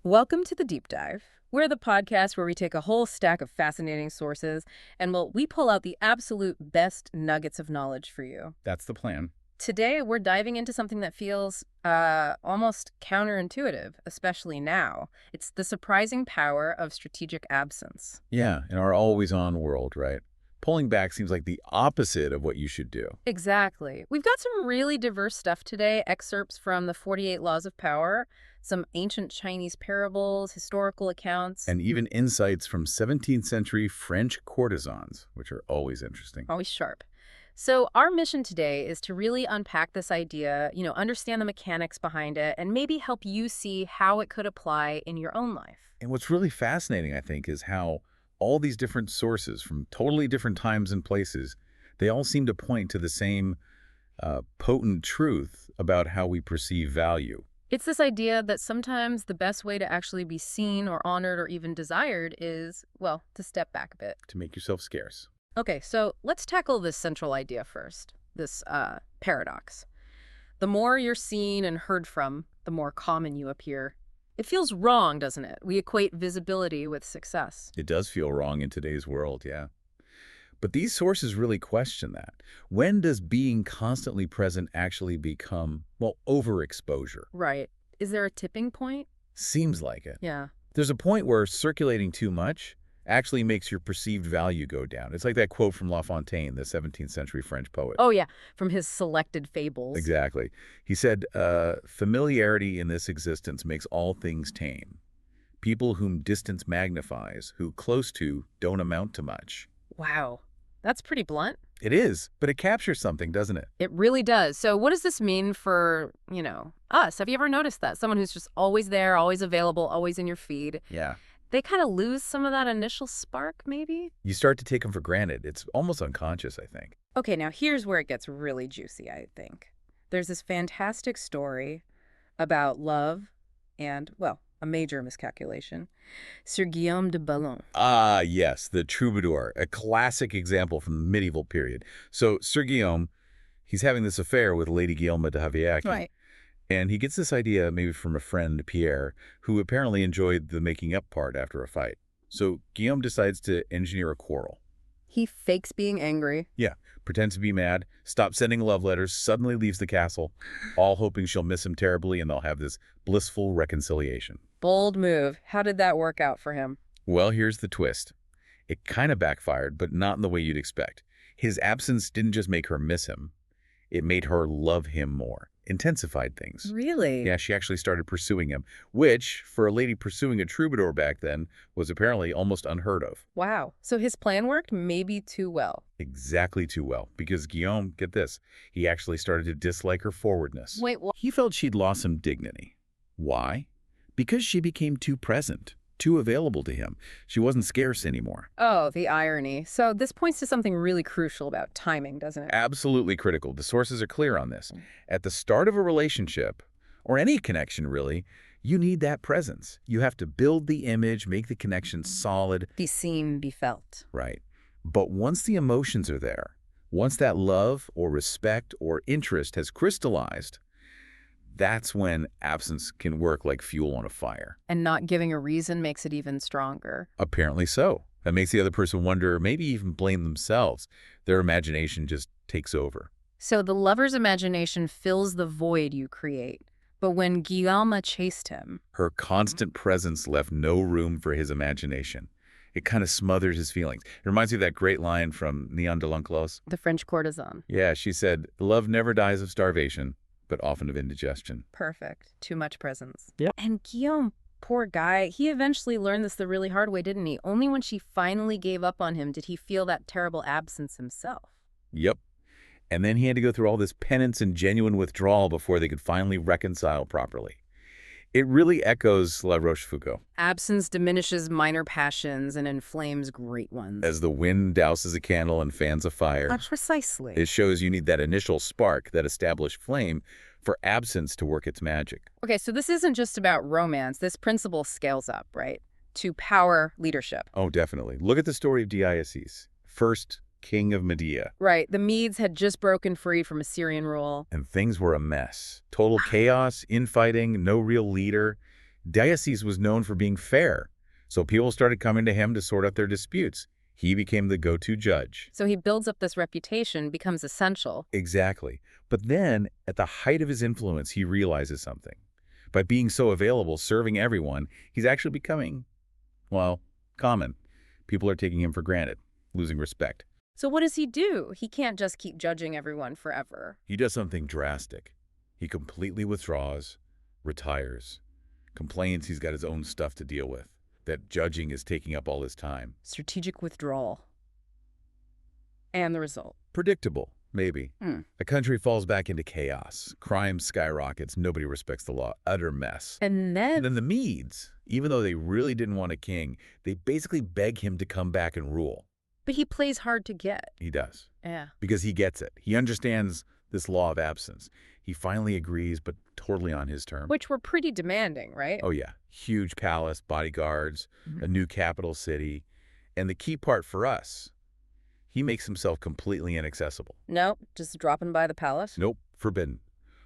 Welcome to the Deep Dive. We're the podcast where we take a whole stack of fascinating sources and we pull out the absolute best nuggets of knowledge for you. That's the plan. Today, we're diving into something that feels almost counterintuitive, especially now. It's the surprising power of strategic absence. Yeah, in our always-on world, right? Pulling back seems like the opposite of what you should do. Exactly. We've got some really diverse stuff today, excerpts from the 48 Laws of Power, some ancient Chinese parables, historical accounts. And even insights from 17th century French courtesans, which are always interesting. Always sharp. So our mission today is to really unpack this idea, understand the mechanics behind it, and maybe help you see how it could apply in your own life. And what's really fascinating, I think, is how all these different sources from totally different times and places, they all seem to point to the same potent truth about how we perceive value. It's this idea that sometimes the best way to actually be seen or honored or even desired is, well, to step back a bit. To make yourself scarce. Okay, so let's tackle this central idea first, this paradox. The more you're seen and heard from, the more common you appear. It feels wrong, doesn't it? We equate visibility with success. It does feel wrong in today's world, yeah. But these sources really question that. When does being constantly present actually become, well, overexposure? Right. Is there a tipping point? Seems like it. Yeah. There's a point where circulating too much actually makes your perceived value go down. It's like that quote from La Fontaine, the 17th century French poet. Oh, yeah, from his selected fables. Exactly. He said, familiarity in this existence makes all things tame. People whom distance magnifies, who close to don't amount to much. Wow. That's pretty blunt. It is, but it captures something, doesn't it? It really does. So what does this mean for, us? Have you ever noticed that? Someone who's just always there, always available, always in your feed. Yeah. They kind of lose some of that initial spark, maybe? You start to take them for granted. It's almost unconscious, I think. Okay, now here's where it gets really juicy, I think. There's this fantastic story about love and, well, a major miscalculation. Sir Guillaume de Boulogne. Ah, yes, the troubadour, a classic example from the medieval period. So Sir Guillaume, he's having this affair with Lady Guillaume de Havillac. Right. And he gets this idea maybe from a friend, Pierre, who apparently enjoyed the making up part after a fight. So Guillaume decides to engineer a quarrel. He fakes being angry. Yeah, pretends to be mad, stops sending love letters, suddenly leaves the castle, all hoping she'll miss him terribly and they'll have this blissful reconciliation. Bold move. How did that work out for him? Well, here's the twist. It kind of backfired, but not in the way you'd expect. His absence didn't just make her miss him. It made her love him more. Intensified things. Really? Yeah, she actually started pursuing him, which, for a lady pursuing a troubadour back then, was apparently almost unheard of. Wow. So his plan worked maybe too well. Exactly too well, because Guillaume, get this, he actually started to dislike her forwardness. Wait, what? He felt she'd lost some dignity. Why? Because she became too present, too available to him. She wasn't scarce anymore. Oh, the irony. So this points to something really crucial about timing, doesn't it? Absolutely critical. The sources are clear on this. At the start of a relationship, or any connection really, you need that presence. You have to build the image, make the connection solid. Be seen, be felt. Right. But once the emotions are there, once that love or respect or interest has crystallized, that's when absence can work like fuel on a fire. And not giving a reason makes it even stronger. Apparently so. That makes the other person wonder, maybe even blame themselves. Their imagination just takes over. So the lover's imagination fills the void you create. But when Guillaume chased him, Her constant presence left no room for his imagination. It kind of smothered his feelings. It reminds me of that great line from Neon de l'Enclos. the French courtesan. Yeah, she said, love never dies of starvation, but often of indigestion. Perfect. Too much presence. Yep. And Guillaume, poor guy, he eventually learned this the really hard way, didn't he? Only when she finally gave up on him did he feel that terrible absence himself. Yep. And then he had to go through all this penance and genuine withdrawal before they could finally reconcile properly. It really echoes La Rochefoucauld. Absence diminishes minor passions and inflames great ones. As the wind douses a candle and fans a fire, Precisely. it shows you need that initial spark, that established flame, for absence to work its magic. Okay, so this isn't just about romance. This principle scales up, right? To power leadership. Oh, definitely. Look at the story of Dionysus, first king of Medea. Right. The Medes had just broken free from Assyrian rule. And things were a mess. Total chaos, infighting, no real leader. Diocese was known for being fair, so people started coming to him to sort out their disputes. He became the go-to judge. So he builds up this reputation, becomes essential. Exactly. But then, at the height of his influence, he realizes something. By being so available, serving everyone, he's actually becoming, well, common. People are taking him for granted, losing respect. So what does he do? He can't just keep judging everyone forever. He does something drastic. He completely withdraws, retires, complains he's got his own stuff to deal with, that judging is taking up all his time. Strategic withdrawal. And the result? Predictable, maybe. A country falls back into chaos. Crime skyrockets. Nobody respects the law. Utter mess. And then The Medes, even though they really didn't want a king, they basically beg him to come back and rule. But he plays hard to get. He does. Yeah. Because he gets it. He understands this law of absence. He finally agrees, but totally on his terms. Which were pretty demanding, right? Oh, yeah. Huge palace, bodyguards, a new capital city. And the key part for us, he makes himself completely inaccessible. Nope, just dropping by the palace. Nope, forbidden.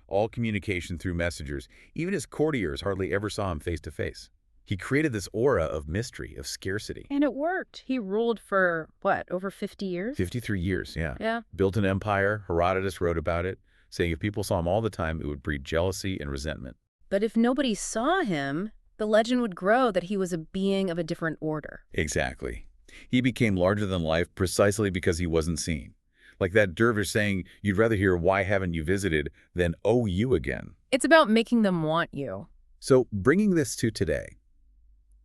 All communication through messengers. Even his courtiers hardly ever saw him face to face. He created this aura of mystery, of scarcity. And it worked. He ruled for, what, over 50 years? 53 years, yeah. Yeah. Built an empire. Herodotus wrote about it, saying if people saw him all the time, it would breed jealousy and resentment. But if nobody saw him, the legend would grow that he was a being of a different order. Exactly. He became larger than life precisely because he wasn't seen. Like that dervish saying, you'd rather hear why haven't you visited than oh you again. It's about making them want you. So bringing this to today,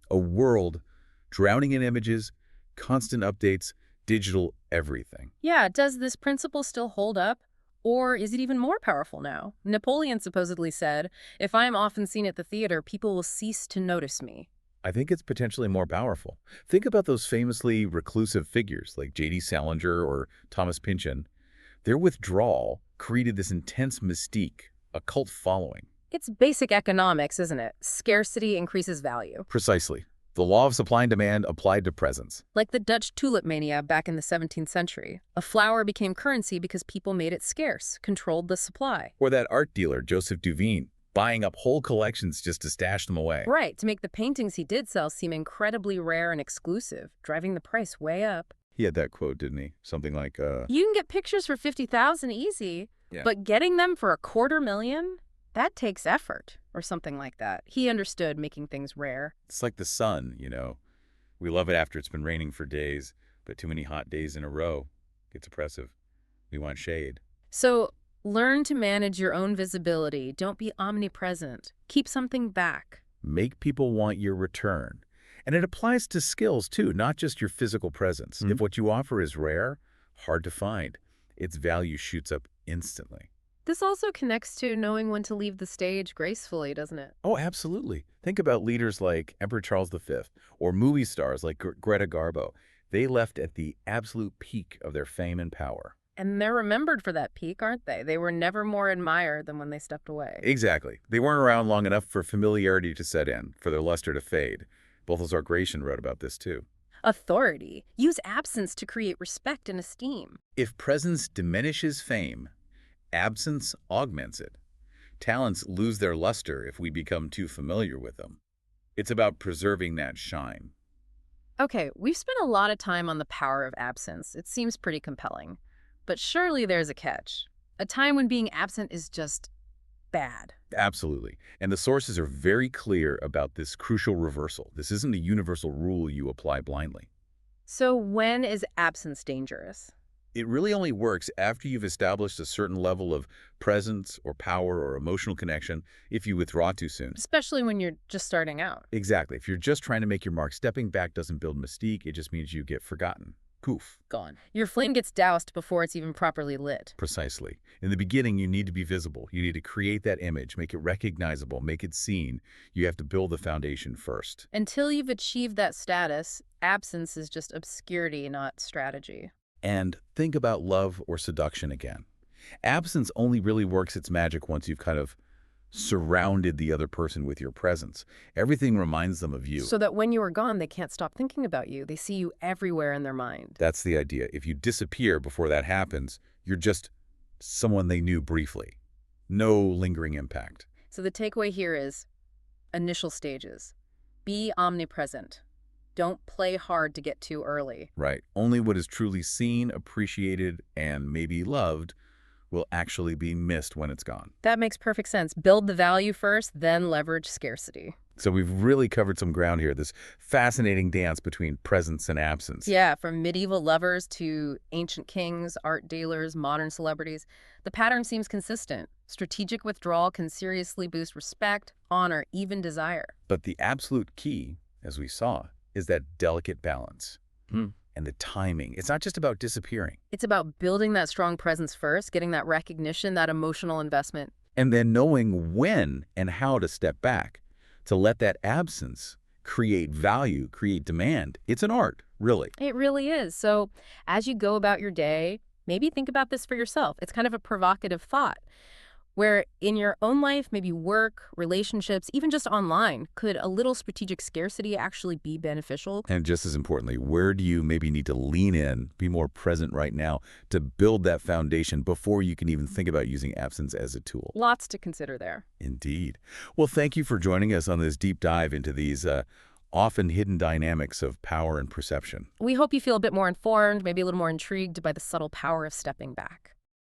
a world drowning in images, constant updates, digital everything. Yeah, does this principle still hold up? Or is it even more powerful now? Napoleon supposedly said, if I am often seen at the theater, people will cease to notice me. I think it's potentially more powerful. Think about those famously reclusive figures like J.D. Salinger or Thomas Pynchon. Their withdrawal created this intense mystique, a cult following. It's basic economics, isn't it? Scarcity increases value. Precisely. The law of supply and demand applied to presents. Like the Dutch tulip mania back in the 17th century. A flower became currency because people made it scarce, controlled the supply. Or that art dealer, Joseph Duveen, buying up whole collections just to stash them away. Right, to make the paintings he did sell seem incredibly rare and exclusive, driving the price way up. He had that quote, didn't he? Something like, You can get pictures for $50,000 easy, Yeah. but getting them for $250,000? That takes effort, or something like that. He understood making things rare. It's like the sun, you know. We love it after it's been raining for days, but too many hot days in a row gets oppressive. We want shade. So learn to manage your own visibility. Don't be omnipresent. Keep something back. Make people want your return. And it applies to skills, too, not just your physical presence. If what you offer is rare, hard to find, its value shoots up instantly. This also connects to knowing when to leave the stage gracefully, doesn't it? Oh, absolutely. Think about leaders like Emperor Charles V or movie stars like Greta Garbo. They left at the absolute peak of their fame and power. And they're remembered for that peak, aren't they? They were never more admired than when they stepped away. Exactly. They weren't around long enough for familiarity to set in, for their luster to fade. Balthazar Gracian wrote about this too. Authority. Use absence to create respect and esteem. If presence diminishes fame, absence augments it. Talents lose their luster if we become too familiar with them. It's about preserving that shine. Okay, we've spent a lot of time on the power of absence. It seems pretty compelling. But surely there's a catch. A time when being absent is just bad. Absolutely. And the sources are very clear about this crucial reversal. This isn't a universal rule you apply blindly. So when is absence dangerous? It really only works after you've established a certain level of presence or power or emotional connection. If you withdraw too soon. Especially when you're just starting out. Exactly. If you're just trying to make your mark, stepping back doesn't build mystique. It just means you get forgotten. Poof. Gone. Your flame gets doused before it's even properly lit. Precisely. In the beginning, you need to be visible. You need to create that image, make it recognizable, make it seen. You have to build the foundation first. Until you've achieved that status, absence is just obscurity, not strategy. And think about love or seduction again. Absence only really works its magic once you've kind of surrounded the other person with your presence. Everything reminds them of you. So that when you are gone, they can't stop thinking about you. They see you everywhere in their mind. That's the idea. If you disappear before that happens, you're just someone they knew briefly. No lingering impact. So the takeaway here is Initial stages. Be omnipresent. Don't play hard to get too early. Right. Only what is truly seen, appreciated, and maybe loved will actually be missed when it's gone. That makes perfect sense. Build the value first, then leverage scarcity. So we've really covered some ground here, this fascinating dance between presence and absence. Yeah, from medieval lovers to ancient kings, art dealers, modern celebrities, the pattern seems consistent. Strategic withdrawal can seriously boost respect, honor, even desire. But the absolute key, as we saw, is that delicate balance. And the timing. It's not just about disappearing. It's about building that strong presence first, getting that recognition, that emotional investment. And then knowing when and how to step back, to let that absence create value, create demand. It's an art, really. It really is. So as you go about your day, maybe think about this for yourself. It's kind of a provocative thought where in your own life, maybe work, relationships, even just online, could a little strategic scarcity actually be beneficial? And just as importantly, where do you maybe need to lean in, be more present right now to build that foundation before you can even think about using absence as a tool? Lots to consider there. Indeed. Well, thank you for joining us on this deep dive into these often hidden dynamics of power and perception. We hope you feel a bit more informed, maybe a little more intrigued by the subtle power of stepping back.